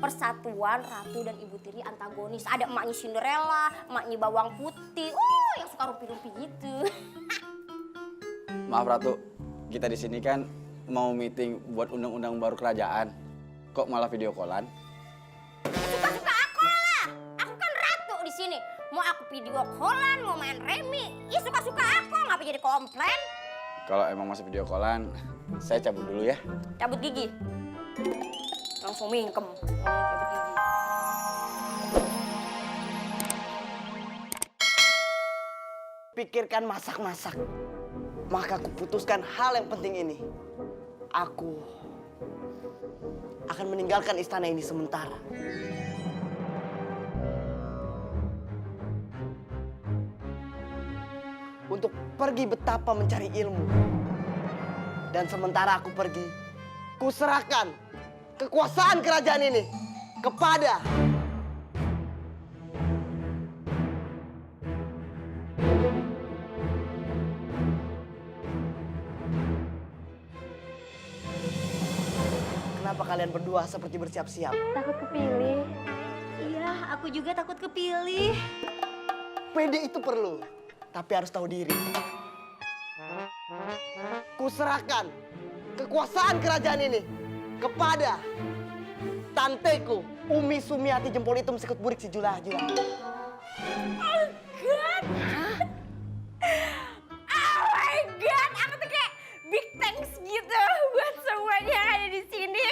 persatuan Ratu dan Ibu Tiri antagonis. Ada emaknya Cinderella, emaknya Bawang Putih. Yang suka rumpi-rumpi gitu. Maaf Ratu, kita di sini kan mau meeting buat undang-undang baru kerajaan. Kok malah video callan? Suka-suka aku lah. Aku kan ratu di sini. Mau aku video callan, mau main remi, ya suka-suka aku. Ngapa jadi komplain? Kalau emang masih video callan, saya cabut dulu ya. Cabut gigi. Langsung mingkem. Cabut gigi. Pikirkan masak-masak. Maka aku putuskan hal yang penting ini. Aku akan meninggalkan istana ini sementara. Untuk pergi betapa mencari ilmu. Dan sementara aku pergi, kuserahkan kekuasaan kerajaan ini kepada Kenapa kalian berdua seperti bersiap-siap? Takut kepilih. Iya, aku juga takut kepilih. Pede itu perlu, tapi harus tahu diri. Kuserahkan kekuasaan kerajaan ini kepada tanteku, Umi Sumiati Jempol Hitam Sikut Burik si Jula-Jula. Oh God! Oh my God! Aku tuh kayak big thanks gitu buat semuanya yang ada di sini.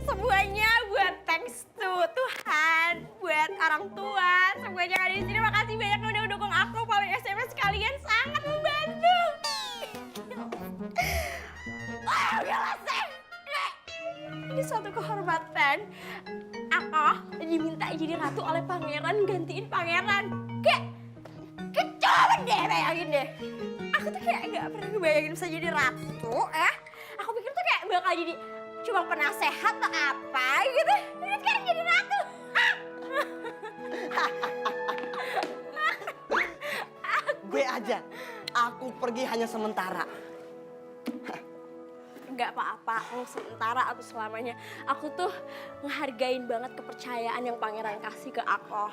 Semuanya buat thanks to Tuhan, buat orang tua, semuanya yang ada di sini. Makasih banyak udah dukung aku. Paling SMS kalian sangat membantu. Oh, gila sih. Ini suatu kehormatan. Aku diminta jadi ratu oleh pangeran, gantiin pangeran. Kayak coba deh bayangin deh. Aku tuh kayak gak pernah ngebayangin bisa jadi ratu ya. Aku pikir tuh kayak bakal jadi cuma penasehat atau apa gitu. Ini sekarang jadi ratu. Gue aja, aku pergi hanya sementara. Gak apa-apa, sementara atau selamanya. Aku tuh ngehargain banget kepercayaan yang pangeran kasih ke aku.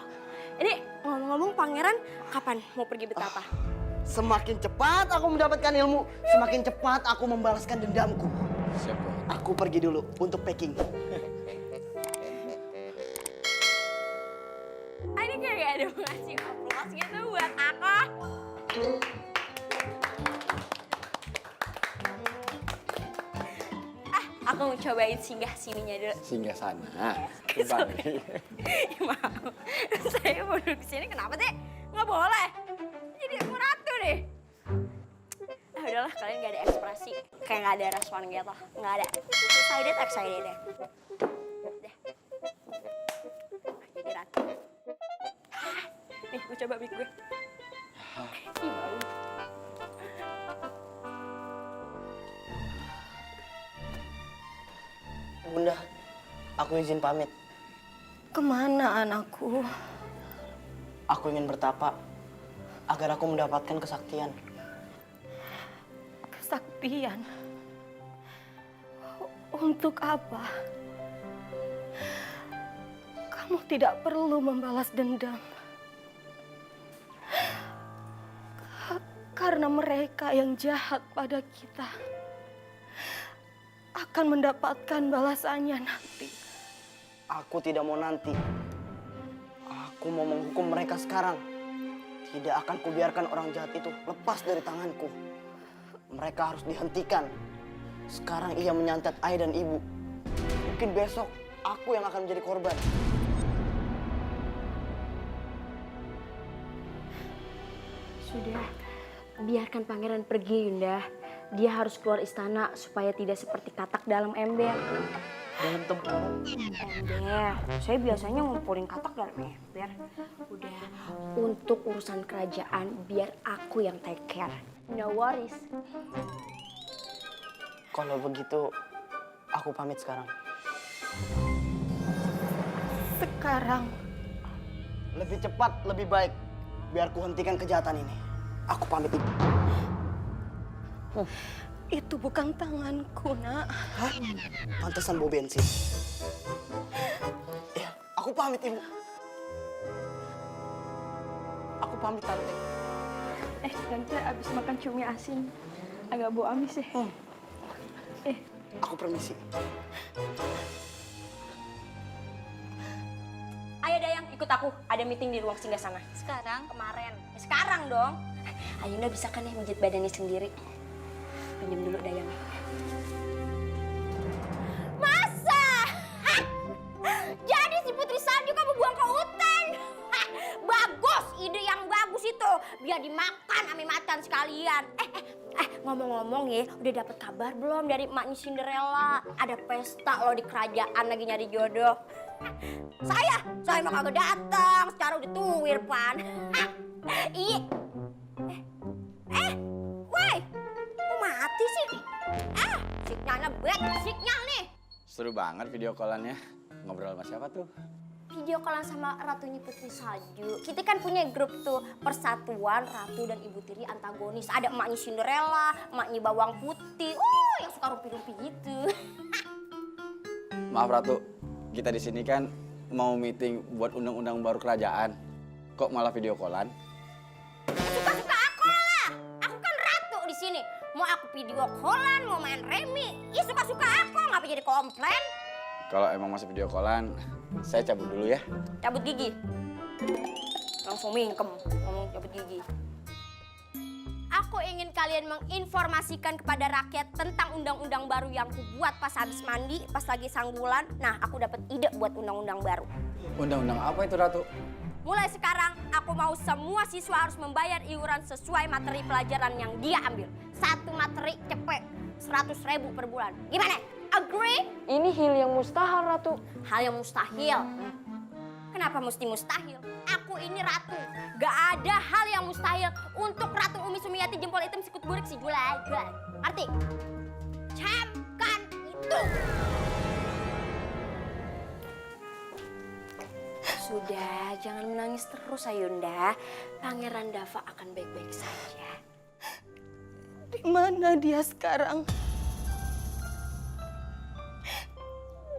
Ini ngomong-ngomong pangeran kapan mau pergi betapa? Semakin cepat aku mendapatkan ilmu, semakin cepat aku membalaskan dendamku. Siap, Bang. Aku pergi dulu untuk packing. Ini kayak gak ada ngasih aplaus gitu buat aku. Aku mau cobain singgah sininya dulu. Singgah sana. Sorry. Mau. Saya mau duduk di sini kenapa sih? Nggak boleh. Jadi aku ratu deh. Ah udahlah, kalian nggak ada ekspresi. Kayak nggak ada respon gitu. Nggak ada. Excited deh. Deh. Jadi ratu. Nih, gue coba mic gue. Ih, bau. Bunda, aku izin pamit. Kemana anakku? Aku ingin bertapa agar aku mendapatkan kesaktian. Kesaktian? Untuk apa? Kamu tidak perlu membalas dendam. Karena mereka yang jahat pada kita akan mendapatkan balasannya nanti. Aku tidak mau nanti. Aku mau menghukum mereka sekarang. Tidak akan kubiarkan orang jahat itu lepas dari tanganku. Mereka harus dihentikan. Sekarang ia menyantet ayah dan ibu. Mungkin besok aku yang akan menjadi korban. Sudah, biarkan pangeran pergi, Yunda. Dia harus keluar istana supaya tidak seperti katak dalam ember. Dalam tempurung. Ember, saya biasanya ngumpulin katak dalam ember. Udah, untuk urusan kerajaan biar aku yang take care. No worries. Kalau begitu, aku pamit sekarang. Sekarang Lebih cepat, lebih baik. Biar ku hentikan kejahatan ini. Aku pamit. itu bukan tanganku, Nak. Hah? Pantesan bau bensin. Aku pamit, Ibu. Aku pamit, Tante. Tante abis makan cumi asin. Agak bau amis ya. Aku permisi. Ayo Dayang, ikut aku. Ada meeting di ruang singgah sana. Sekarang? Kemarin. Sekarang dong. Ayunda bisa kan ya mijit badannya sendiri. Pinjam dulu Dayang. Masa? Hah? Jadi si Putri Salju kamu buang ke hutan? Hah? Bagus, ide yang bagus itu. Biar dimakan sama macan sekalian. Ngomong-ngomong ya, udah dapet kabar belum dari emaknya Cinderella? Ada pesta loh di kerajaan lagi nyari jodoh. Saya mah kagak datang, secara udah tuwir pan. Iya. Woi, kok mati sih? Sinyalnya sinyal nih. Seru banget video callannya. Ngobrol sama siapa tuh? Video callan sama ratunya Putri Salju. Kita kan punya grup tuh, Persatuan Ratu dan Ibu Tiri Antagonis. Ada emaknya Cinderella, emaknya Bawang Putih. Yang suka rumpi-rumpi gitu. Maaf Ratu, kita di sini kan mau meeting buat undang-undang baru kerajaan. Kok malah video callan? Suka-suka aku lah. Aku kan ratu di sini. Mau aku video callan, mau main remi, ya suka-suka aku. Ngapa jadi komplain? Kalau emang masih video callan, saya cabut dulu ya. Cabut gigi. Langsung mingkem ngomong cabut gigi. Aku ingin kalian menginformasikan kepada rakyat tentang undang-undang baru yang aku buat pas habis mandi, pas lagi sanggulan. Nah, aku dapat ide buat undang-undang baru. Undang-undang apa itu Ratu? Mulai sekarang, aku mau semua siswa harus membayar iuran sesuai materi pelajaran yang dia ambil. Satu materi cepet 100.000 per bulan. Gimana? Agree? Ini hal yang mustahil, Ratu. Hal yang mustahil. Kenapa mesti mustahil? Aku ini ratu. Gak ada hal yang mustahil untuk Ratu Umi Sumiati jempol hitam sikut burik si Julaga. Ngerti? Camkan itu. Sudah, jangan menangis terus Ayunda. Pangeran Dava akan baik-baik saja. Di mana dia sekarang?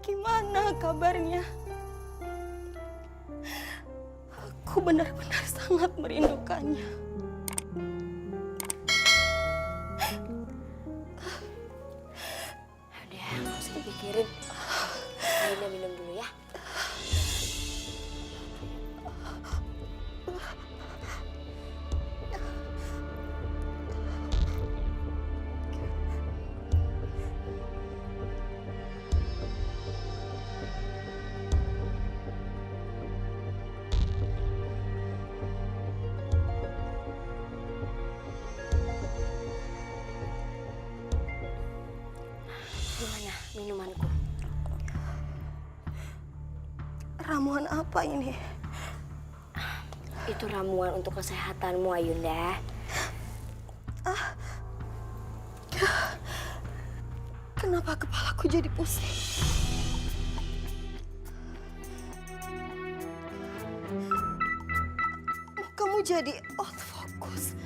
Gimana kabarnya? Aku benar-benar sangat merindukannya. Udah, nggak usah dipikirin. Ayunda minum dulu ya. Gimana minumanku? Ramuan apa ini? Itu ramuan untuk kesehatanmu, Ayunda. Kenapa kepalaku jadi pusing? Kamu jadi out focus.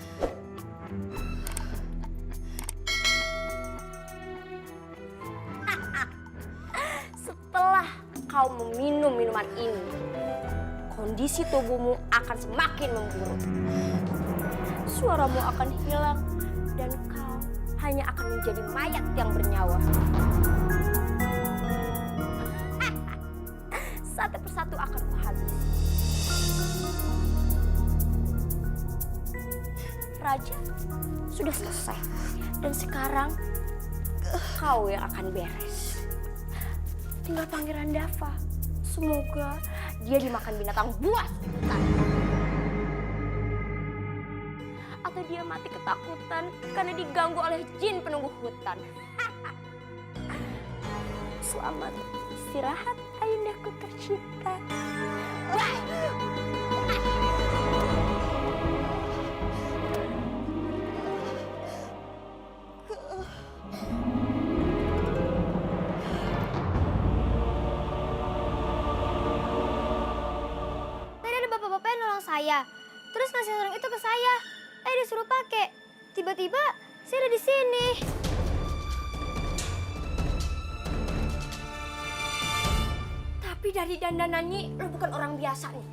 Setelah kau meminum minuman ini, kondisi tubuhmu akan semakin memburuk. Suaramu akan hilang dan kau hanya akan menjadi mayat yang bernyawa. Satu persatu akan kuhabisi. Raja sudah selesai dan sekarang kau yang akan beres. Tinggal Pangeran Dava. Semoga dia dimakan binatang buas di hutan. Atau dia mati ketakutan karena diganggu oleh jin penunggu hutan. Selamat istirahat, Ayundaku tercinta. Saya, terus ngasih sarung itu ke saya. Disuruh pakai. Tiba-tiba saya ada di sini. Tapi dari dandanannya lo bukan orang biasa nih.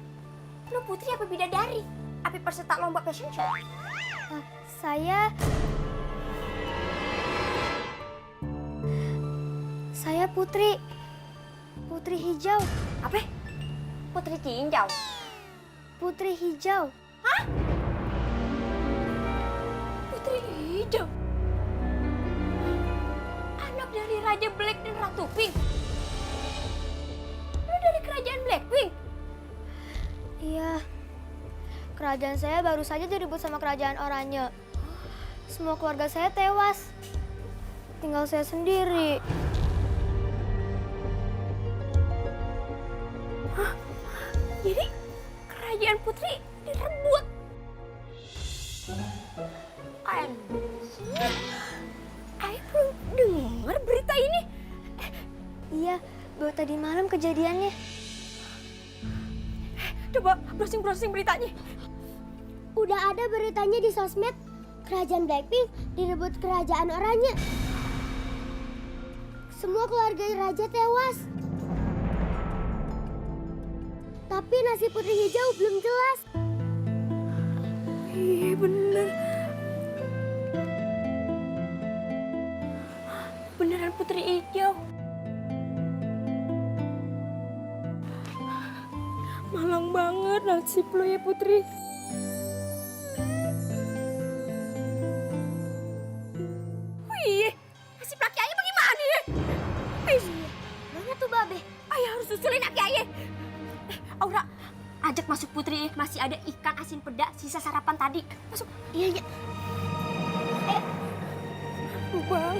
Lo putri apa bidadari? Apa peserta lomba fashion show? Saya putri. Putri hijau. Apa? Putri tinjau. Putri hijau. Putri hijau. Anak dari Raja Black dan Ratu Pink. Lo dari kerajaan Blackpink? Iya. Kerajaan saya baru saja direbut sama kerajaan Oranye. Semua keluarga saya tewas. Tinggal saya sendiri. Jadi kerajaan putri direbut. Ayah belum dengar berita ini. Iya, baru tadi malam kejadiannya. Coba browsing beritanya. Udah ada beritanya di sosmed. Kerajaan Blackpink direbut kerajaan Oranye. Semua keluarga raja tewas. Tapi nasib Putri Hijau belum jelas. Iya bener. Beneran Putri Hijau. Malang banget nasib lo ya Putri. Wih, nasib laki ayah bagaimana ya? Mana tuh Babe? Ayah harus susulin laki ayah. Aura, ajak masuk Putri. Masih ada ikan asin peda sisa sarapan tadi. Masuk. Iya, iya. Bang.